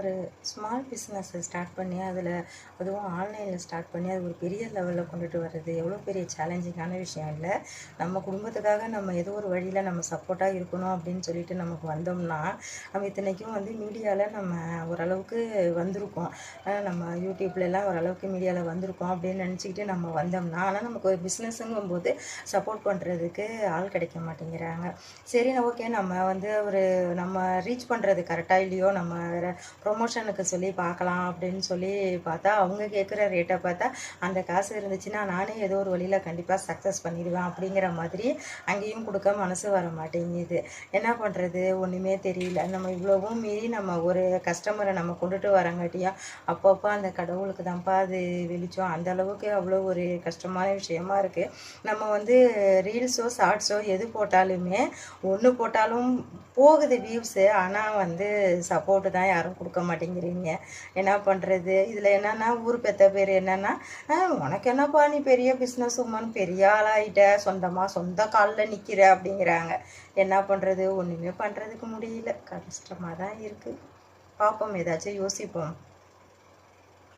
ஒரு small business start பண்ணி அதுவும் ஆன்லைனில் ஸ்டார்ட் பண்ணி அது ஒரு பெரிய லெவலில் கொண்டுட்டு வர்றது எவ்வளோ பெரிய சேலஞ்சிங்கான விஷயம் இல்லை. நம்ம குடும்பத்துக்காக நம்ம ஏதோ ஒரு வழியில் நம்ம சப்போர்ட்டாக இருக்கணும் அப்படின்னு சொல்லிட்டு நமக்கு வந்தோம்னா, நம்ம இத்தனைக்கும் மீடியாவில் நம்ம ஓரளவுக்கு வந்திருக்கோம். நம்ம யூடியூப்லலாம் ஓரளவுக்கு மீடியாவில் வந்திருக்கோம் அப்படின்னு நினச்சிக்கிட்டு நம்ம வந்தோம்னா, ஆனால் நமக்கு ஒரு பிஸ்னஸுங்கும்போது சப்போர்ட் பண்ணுறதுக்கு ஆள் கிடைக்க மாட்டேங்கிறாங்க. சரி, ஓகே, நம்ம ரீச் பண்ணுறது கரெக்டாக இல்லையோ, நம்ம வேறு ப்ரொமோஷனுக்கு சொல்லி பார்க்கலாம் அப்படின்னு சொல்லி பார்த்தா, அவங்க கேட்குற ரேட்டை பார்த்தா அந்த காசு இருந்துச்சுன்னா நானே ஏதோ ஒரு வழியில் கண்டிப்பாக சக்ஸஸ் பண்ணிடுவேன் அப்படிங்கிற மாதிரி அங்கேயும் கொடுக்க மனசு வர மாட்டேங்குது. என்ன பண்ணுறது ஒன்றுமே தெரியல. நம்ம இவ்வளவும் மீறி நம்ம ஒரு கஸ்டமரை நம்ம கொண்டுட்டு வரங்காட்டியா அப்பப்போ அந்த கடவுளுக்கு தான்ப்பா அது வெளிச்சம். அந்த அளவுக்கு அவ்வளோ ஒரு கஷ்டமான விஷயமா இருக்குது. நம்ம ரீல்ஸோ ஷார்ட்ஸோ எது போட்டாலுமே ஒன்று போட்டாலும் போகுது வியூஸு, ஆனால் சப்போர்ட்டு தான் யாரும் கொடுக்க மாட்டேங்கிறீங்க. என்ன பண்ணுறது? இதில் என்னென்னா ஊர் பெற்ற பேர் என்னென்னா, உனக்கு என்னப்பா நீ பெரிய பிஸ்னஸ் உமன், பெரிய ஆளாகிட்ட, சொந்த காலில் நிற்கிற அப்படிங்கிறாங்க. என்ன பண்ணுறது? ஒன்றுமே பண்ணுறதுக்கு முடியல. கஷ்டமாக தான் இருக்குது. பார்ப்போம், ஏதாச்சும் யோசிப்போம்.